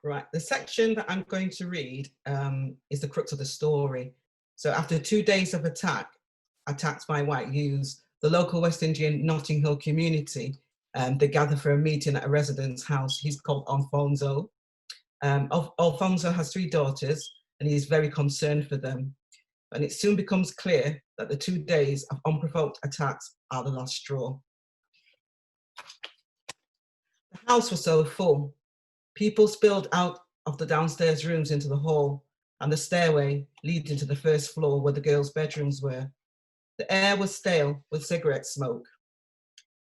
Right, the section that I'm going to read is the crux of the story. So after 2 days of attacks by white youths, the local West Indian Notting Hill community, they gather for a meeting at a resident's house. He's called Alfonso. Alfonso has 3 daughters and he's very concerned for them. And it soon becomes clear that the 2 days of unprovoked attacks are the last straw. The house was so full. People spilled out of the downstairs rooms into the hall and the stairway leading to the first floor where the girls' bedrooms were. The air was stale with cigarette smoke.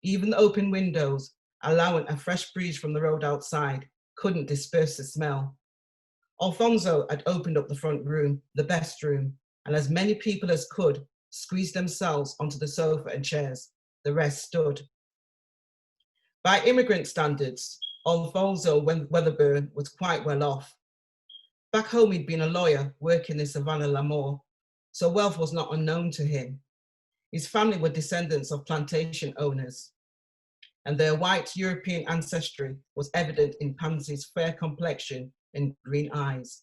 Even the open windows, allowing a fresh breeze from the road outside, couldn't disperse the smell. Alfonso had opened up the front room, the best room, and as many people as could squeezed themselves onto the sofa and chairs. The rest stood. By immigrant standards, Alfonso Weatherburn was quite well off. Back home, he'd been a lawyer working in Savannah L'Amour, so wealth was not unknown to him. His family were descendants of plantation owners, and their white European ancestry was evident in Pansy's fair complexion and green eyes.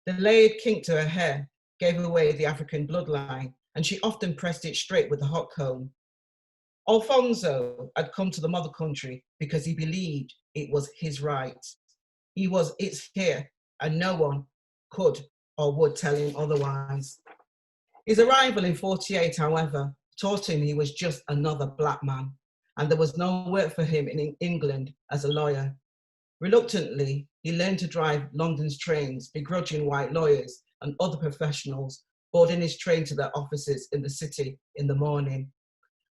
The layered kink to her hair gave away the African bloodline, and she often pressed it straight with a hot comb. Alfonso had come to the mother country because he believed it was his right. He was its here, and no one could or would tell him otherwise. His arrival in 48, however, taught him he was just another black man, and there was no work for him in England as a lawyer. Reluctantly, he learned to drive London's trains, begrudging white lawyers and other professionals boarding his train to their offices in the city in the morning.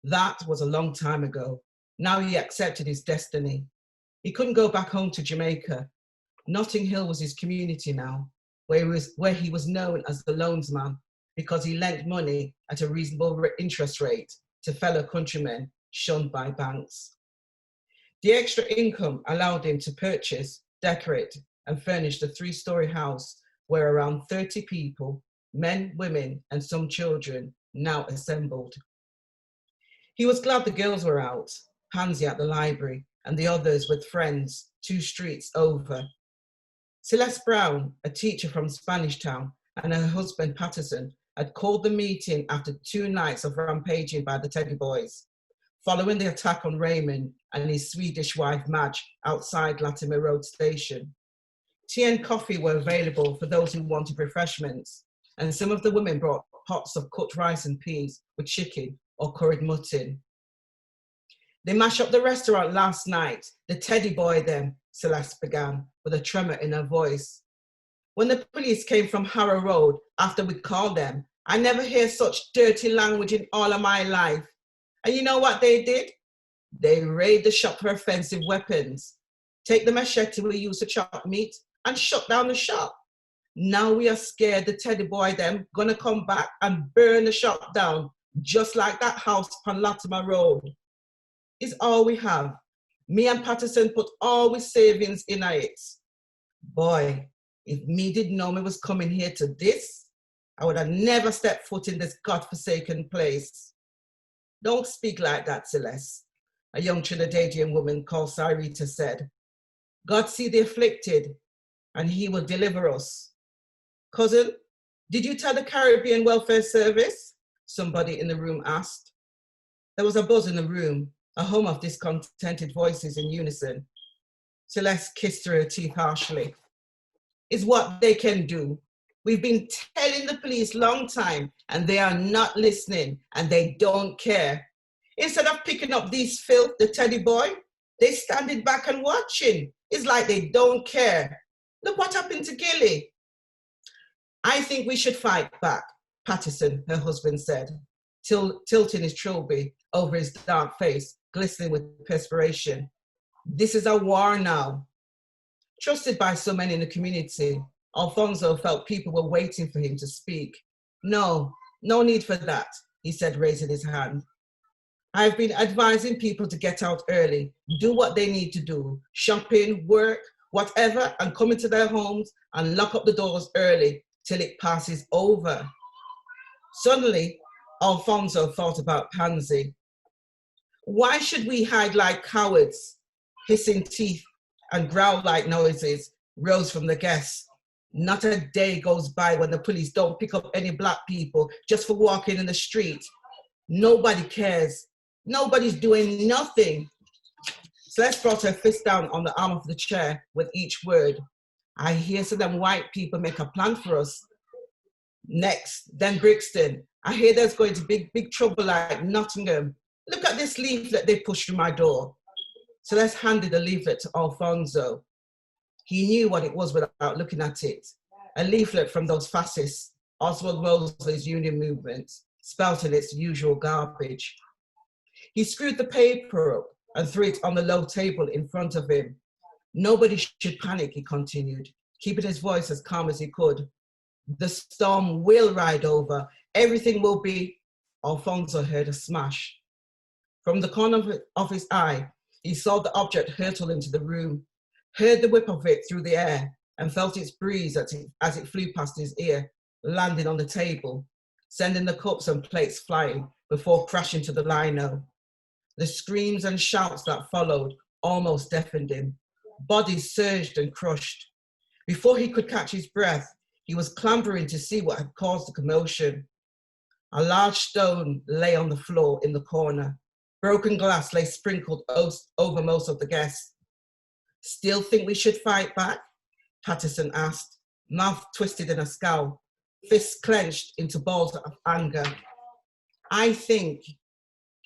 That was a long time ago. Now he accepted his destiny. He couldn't go back home to Jamaica. Notting Hill was his community now, where he was known as the loansman because he lent money at a reasonable interest rate to fellow countrymen shunned by banks. The extra income allowed him to purchase, decorate, and furnish the 3-story house where around 30 people, men, women, and some children, now assembled. He was glad the girls were out, Pansy at the library, and the others with friends 2 streets over. Celeste Brown, a teacher from Spanish Town, and her husband Patterson had called the meeting after 2 nights of rampaging by the Teddy Boys, following the attack on Raymond and his Swedish wife Madge outside Latimer Road Station. Tea and coffee were available for those who wanted refreshments, and some of the women brought pots of cooked rice and peas with chicken or curried mutton. They mashed up the restaurant last night, the Teddy Boy them, Celeste began, with a tremor in her voice. When the police came from Harrow Road after we called them, I never hear such dirty language in all of my life. And you know what they did? They raided the shop for offensive weapons, take the machete we used to chop meat, and shut down the shop. Now we are scared the Teddy Boy them gonna come back and burn the shop down, just like that house on Latimer Road. It's all we have. Me and Patterson put all we savings in it. Boy, if me did know me was coming here to this, I would have never stepped foot in this godforsaken place. Don't speak like that, Celeste, a young Trinidadian woman called Sarita said. God see the afflicted, and he will deliver us. Cousin, did you tell the Caribbean Welfare Service? Somebody in the room asked. There was a buzz in the room, a hum of discontented voices in unison. Celeste kissed her teeth harshly. It's what they can do. We've been telling the police long time, and they are not listening, and they don't care. Instead of picking up these filth, the Teddy Boy, they standing back and watching. It's like they don't care. Look what happened to Gilly. I think we should fight back, Patterson, her husband said, tilting his trilby over his dark face, glistening with perspiration. This is a war now. Trusted by so many in the community, Alfonso felt people were waiting for him to speak. No need for that, he said, raising his hand. I've been advising people to get out early, do what they need to do, shopping, work, whatever, and come into their homes and lock up the doors early till it passes over. Suddenly, Alfonso thought about Pansy. Why should we hide like cowards, hissing teeth and growl like noises rose from the guests. Not a day goes by when the police don't pick up any black people just for walking in the street. Nobody cares. Nobody's doing nothing. Celeste brought her fist down on the arm of the chair with each word. I hear some of them white people make a plan for us. Next, then Brixton. I hear there's going to be big trouble like Nottingham. Look at this leaflet they pushed through my door. Celeste handed the leaflet to Alfonso. He knew what it was without looking at it. A leaflet from those fascists, Oswald Mosley's union movement, spouting its usual garbage. He screwed the paper up and threw it on the low table in front of him. Nobody should panic, he continued, keeping his voice as calm as he could. The storm will ride over. Everything will be... Alfonso heard a smash. From the corner of his eye, he saw the object hurtle into the room, heard the whip of it through the air, and felt its breeze as it flew past his ear, landing on the table, sending the cups and plates flying before crashing to the lino. The screams and shouts that followed almost deafened him. Bodies surged and crushed. Before he could catch his breath, he was clambering to see what had caused the commotion. A large stone lay on the floor in the corner. Broken glass lay sprinkled over most of the guests. Still think we should fight back? Patterson asked, mouth twisted in a scowl, fists clenched into balls of anger. I think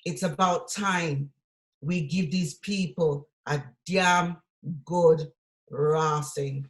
it's about time we give these people a damn good rassing.